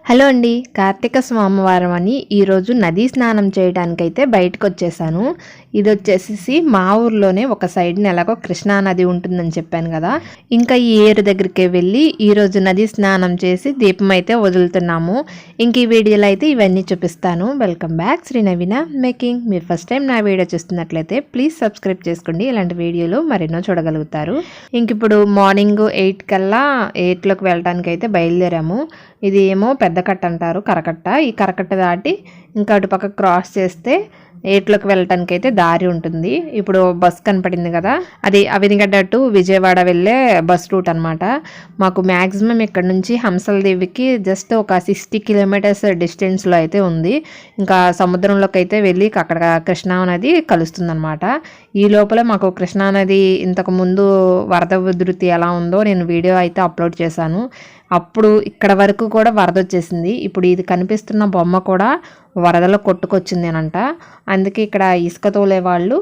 Hello అండి, కార్తీక సోమవారం అని ఈరోజు నదీ స్నానం చేయడానికైతే బయటకు వచ్చేసాను. ఇది వచ్చేసి మా ఊర్లోనే ఒక సైడ్ని ఎలాగో కృష్ణా నది ఉంటుందని చెప్పాను కదా. ఇంకా ఈ ఏరు దగ్గరికి వెళ్ళి ఈరోజు నదీ స్నానం చేసి దీపం అయితే వదులుతున్నాము. ఇంక ఈ వీడియోలో అయితే ఇవన్నీ చూపిస్తాను. వెల్కమ్ బ్యాక్ శ్రీ నవీన మేకింగ్. మీరు ఫస్ట్ టైం నా వీడియో చూస్తున్నట్లయితే ప్లీజ్ సబ్స్క్రైబ్ చేసుకోండి. ఇలాంటి వీడియోలు మరెన్నో చూడగలుగుతారు. ఇంక ఇప్పుడు మార్నింగ్ 8 కల్లా 8లోకి వెళ్ళడానికి అయితే బయలుదేరాము. ఇది ఏమో పెద్ద కట్ట అంటారు, కరకట్ట. ఈ కరకట్ట దాటి ఇంకా అటు పక్క క్రాస్ చేస్తే 8లోకి వెళ్ళటానికి అయితే దారి ఉంటుంది. ఇప్పుడు బస్ కనపడింది కదా, అది అవినిగడ్డ టు విజయవాడ వెళ్ళే బస్ రూట్ అనమాట. మాకు మ్యాక్సిమం ఇక్కడ నుంచి హంసలదేవికి జస్ట్ ఒక 60 కిలోమీటర్స్ డిస్టెన్స్లో అయితే ఉంది. ఇంకా సముద్రంలోకి అయితే వెళ్ళి అక్కడ కృష్ణా నది కలుస్తుంది అనమాట. ఈ లోపల మాకు కృష్ణా నది ఇంతకు ముందు వరద ఉధృతి ఎలా ఉందో నేను వీడియో అయితే అప్లోడ్ చేశాను. అప్పుడు ఇక్కడ వరకు కూడా వరద వచ్చేసింది. ఇప్పుడు ఇది కనిపిస్తున్న బొమ్మ కూడా వరదలో కొట్టుకొచ్చింది అనంట. అందుకే ఇక్కడ ఇసుక తోలే వాళ్ళు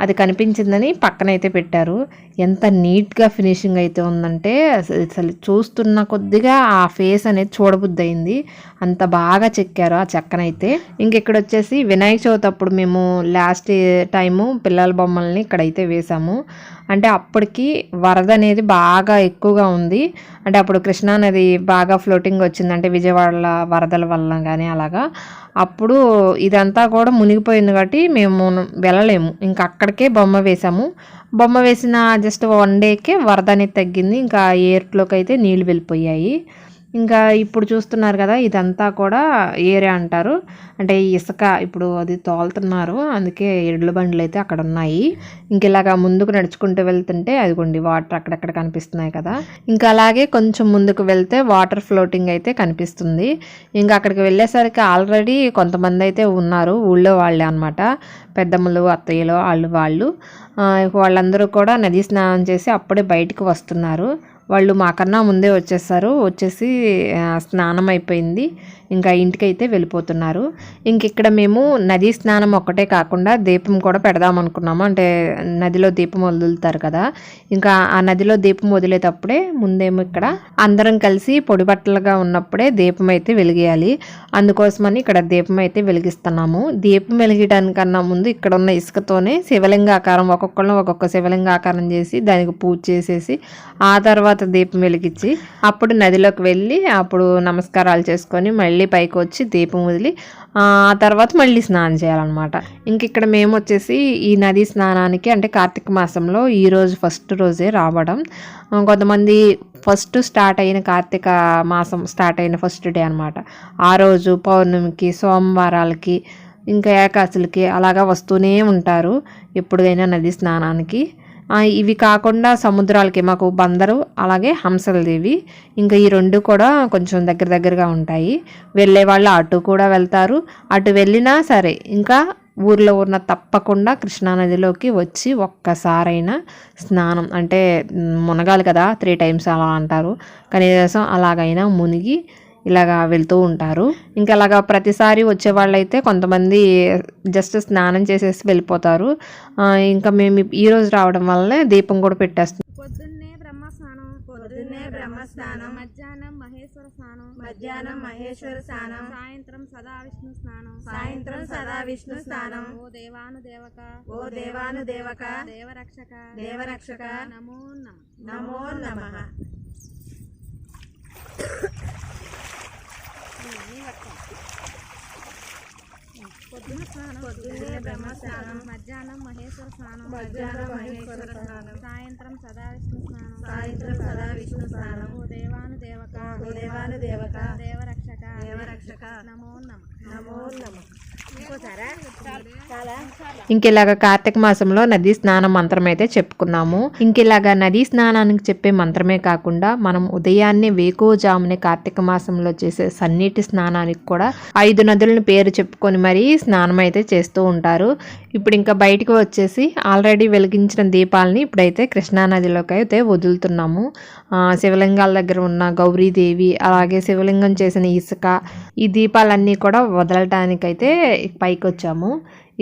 అది కనిపించిందని పక్కనైతే పెట్టారు. ఎంత నీట్గా ఫినిషింగ్ అయితే ఉందంటే అసలు చూస్తున్న కొద్దిగా ఆ ఫేస్ అనేది చూడబుద్ధి అయింది. అంత బాగా చెక్కారు ఆ చెక్కనైతే. ఇంకెక్కడ వచ్చేసి వినాయక చవితి అప్పుడు మేము లాస్ట్ టైము పిల్లల బొమ్మల్ని ఇక్కడైతే వేసాము. అంటే అప్పటికి వరద అనేది బాగా ఎక్కువగా ఉంది. అంటే అప్పుడు కృష్ణా నది బాగా ఫ్లోటింగ్ వచ్చింది, అంటే విజయవాడ వరదల వల్ల కానీ అలాగా. అప్పుడు ఇదంతా కూడా మునిగిపోయింది కాబట్టి మేము వెళ్ళలేము. ఇంకా అక్కడికే బొమ్మ వేసాము. బొమ్మ వేసిన జస్ట్ 1 డేకే వరద అనేది తగ్గింది. ఇంకా ఏర్లోకి అయితే నీళ్ళు వెళ్ళిపోయాయి. ఇంకా ఇప్పుడు చూస్తున్నారు కదా, ఇదంతా కూడా ఏరియా అంటారు. అంటే ఇసుక ఇప్పుడు అది తోలుతున్నారు, అందుకే ఎడ్ల బండ్లు అయితే అక్కడ ఉన్నాయి. ఇంక ఇలాగా ముందుకు నడుచుకుంటూ వెళ్తుంటే అదిగోండి వాటర్ అక్కడక్కడ కనిపిస్తున్నాయి కదా. ఇంకా అలాగే కొంచెం ముందుకు వెళ్తే వాటర్ ఫ్లోటింగ్ అయితే కనిపిస్తుంది. ఇంకా అక్కడికి వెళ్ళేసరికి ఆల్రెడీ కొంతమంది అయితే ఉన్నారు, ఊళ్ళో వాళ్ళే అనమాట. పెద్దమ్మలు, అత్తయ్యలు, వాళ్ళు వాళ్ళందరూ కూడా నదీ స్నానం చేసి అప్పుడే బయటకు వస్తున్నారు. వాళ్ళు మాకన్నా ముందే వచ్చేసి స్నానం అయిపోయింది, ఇంకా ఇంటికైతే వెళ్ళిపోతున్నారు. ఇంక ఇక్కడ మేము నదీ స్నానం ఒక్కటే కాకుండా దీపం కూడా పెడదాం అనుకున్నాము. అంటే నదిలో దీపం వదులుతారు కదా, ఇంకా ఆ నదిలో దీపం వదిలేటప్పుడే ముందేమో ఇక్కడ అందరం కలిసి పొడి బట్టలుగా ఉన్నప్పుడే దీపం అయితే వెలిగేయాలి. అందుకోసమని ఇక్కడ దీపం అయితే వెలిగిస్తున్నాము. దీపం వెలిగడానికన్నా ముందు ఇక్కడ ఉన్న ఇసుకతోనే శివలింగాకారం ఒక్కొక్కళ్ళం ఒక్కొక్క శివలింగాకారం చేసి దానికి పూజ చేసేసి ఆ తర్వాత దీపం వెలిగించి అప్పుడు నదిలోకి వెళ్ళి అప్పుడు నమస్కారాలు చేసుకొని మళ్ళీ పైకి వచ్చి దీపం వదిలి ఆ తర్వాత మళ్ళీ స్నానం చేయాలన్నమాట. ఇంక ఇక్కడ మేము వచ్చేసి ఈ నదీ స్నానానికి అంటే కార్తీక మాసంలో ఈరోజు ఫస్ట్ రోజే రావడం. కొంతమంది ఫస్ట్ స్టార్ట్ అయిన కార్తీక మాసం స్టార్ట్ అయిన ఫస్ట్ డే అనమాట. ఆ రోజు పౌర్ణమికి, సోమవారాలకి, ఇంకా ఏకాశులకి అలాగా వస్తూనే ఉంటారు ఎప్పుడైనా నదీ స్నానానికి. ఇవి కాకుండా సముద్రాలకి మాకు బందరు అలాగే హంసలదేవి, ఇంకా ఈ 2 కూడా కొంచెం దగ్గరగా ఉంటాయి. వెళ్ళే వాళ్ళు అటు కూడా వెళ్తారు. అటు వెళ్ళినా సరే ఇంకా ఊర్లో ఉన్న తప్పకుండా కృష్ణానదిలోకి వచ్చి ఒక్కసారైనా స్నానం అంటే మునగాలి కదా, 3 times అలా అంటారు. కనీసం అలాగైనా మునిగి ఇలాగా వెళ్తూ ఉంటారు. ఇంకా అలాగా ప్రతిసారి వచ్చే వాళ్ళైతే కొంతమంది జస్ట్ స్నానం చేసేసి వెళ్ళిపోతారు. ఇంకా మేము ఈరోజు రావడం వల్లనే దీపం కూడా పెట్టేస్తాం. పొద్దున్నే బ్రహ్మ స్నానం, మధ్యాహ్నం మహేశ్వర స్నానం, సాయంత్రం సదా విష్ణు స్నానం, ఓ దేవానుదేవక దేవరక్షక నమో నమః. పొద్దున్నే బ్రహ్మ స్నానం, మధ్యాహ్నం మహేశ్వర స్నానం, సాయంత్రం సదా విష్ణు స్నానం, ఓ దేవానుదేవక దేవరక్షక నమో నమః. ఇంకెలాగా కార్తీక మాసంలో నదీ స్నానం మంత్రం అయితే చెప్పుకున్నాము. ఇంకెలాగా నదీ స్నానానికి చెప్పే మంత్రమే కాకుండా మనం ఉదయాన్నే వేకువజామునే కార్తీక మాసంలో చేసే సన్నీటి స్నానానికి కూడా 5 నదులను పేరు చెప్పుకొని మరీ స్నానం అయితే చేస్తూ ఉంటారు. ఇప్పుడు ఇంకా బయటకు వచ్చేసి ఆల్రెడీ వెలిగించిన దీపాలని ఇప్పుడైతే కృష్ణా నదిలోకి అయితే వదులుతున్నాము. శివలింగాల దగ్గర ఉన్న గౌరీదేవి అలాగే శివలింగం చేసిన ఇసుక ఈ దీపాలన్నీ కూడా వదలటానికైతే పైకి వచ్చాము.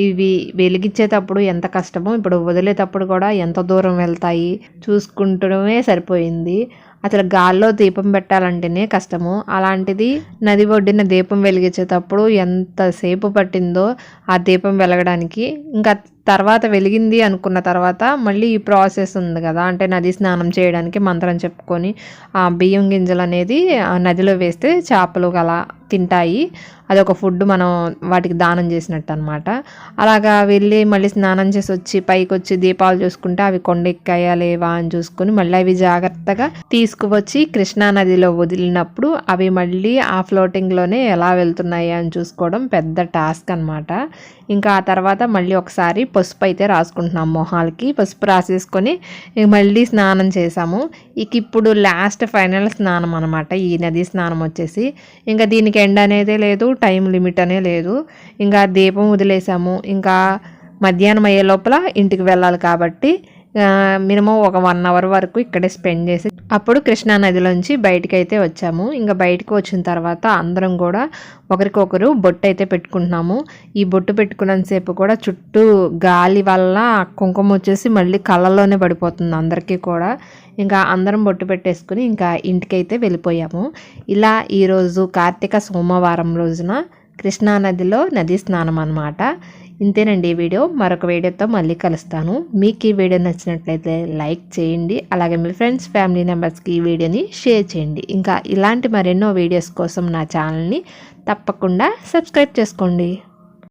ఇవి వెలిగించేటప్పుడు ఎంత కష్టమో ఇప్పుడు వదిలేటప్పుడు కూడా ఎంత దూరం వెళ్తాయి చూసుకుంటూనే సరిపోయింది. అసలు గాల్లో దీపం పెట్టాలంటేనే కష్టము. అలాంటిది నది ఒడ్డిన దీపం వెలిగించేటప్పుడు ఎంతసేపు పట్టిందో ఆ దీపం వెలగడానికి. ఇంకా తర్వాత వెలిగింది అనుకున్న తర్వాత మళ్ళీ ఈ ప్రాసెస్ ఉంది కదా, అంటే నది స్నానం చేయడానికి మంత్రం చెప్పుకొని ఆ బియ్యం గింజలు అనేది ఆ నదిలో వేస్తే చేపలు అలా తింటాయి. అదొక ఫుడ్ మనం వాటికి దానం చేసినట్టు అనమాట. అలాగా వెళ్ళి మళ్ళీ స్నానం చేసి వచ్చి పైకి వచ్చి దీపాలు చూసుకుంటే అవి కొండెక్కాయా లేవా అని చూసుకొని మళ్ళీ అవి జాగ్రత్తగా తీసుకువచ్చి కృష్ణా నదిలో వదిలినప్పుడు అవి మళ్ళీ ఆ ఫ్లోటింగ్లోనే ఎలా వెళ్తున్నాయి అని చూసుకోవడం పెద్ద టాస్క్ అనమాట. ఇంకా ఆ తర్వాత మళ్ళీ ఒకసారి పసుపు అయితే రాసుకుంటున్నాం మొహాలకి. పసుపు రాసేసుకొని మళ్ళీ స్నానం చేసాము. ఇప్పుడు లాస్ట్ ఫైనల్ స్నానం అనమాట ఈ నది స్నానం వచ్చేసి. ఇంకా దీనికి ఎండ్ అనేదే లేదు, టైం లిమిట్ అనే లేదు. ఇంకా దీపం వదిలేసాము. ఇంకా మధ్యాహ్నం అయ్యే లోపల ఇంటికి వెళ్ళాలి కాబట్టి మినిమం ఒక 1 అవర్ వరకు ఇక్కడే స్పెండ్ చేసి అప్పుడు కృష్ణా నదిలోంచి బయటికి అయితే వచ్చాము. ఇంకా బయటకు వచ్చిన తర్వాత అందరం కూడా ఒకరికొకరు బొట్టు అయితే పెట్టుకుంటున్నాము. ఈ బొట్టు పెట్టుకున్నంతసేపు కూడా చుట్టూ గాలి వల్ల కుంకుమ వచ్చేసి మళ్ళీ కళ్ళలోనే పడిపోతుంది అందరికీ కూడా. ఇంకా అందరం బొట్టు పెట్టేసుకుని ఇంకా ఇంటికైతే వెళ్ళిపోయాము. ఇలా ఈరోజు కార్తీక సోమవారం రోజున కృష్ణా నదిలో నది స్నానం అన్నమాట. ఇంతేనండి ఈ వీడియో. మరొక వీడియోతో మళ్ళీ కలుస్తాను. మీకు ఈ వీడియో నచ్చినట్లయితే లైక్ చేయండి. అలాగే మీ ఫ్రెండ్స్ ఫ్యామిలీ మెంబర్స్కి ఈ వీడియోని షేర్ చేయండి. ఇంకా ఇలాంటి మరెన్నో వీడియోస్ కోసం నా ఛానల్ని తప్పకుండా సబ్స్క్రైబ్ చేసుకోండి.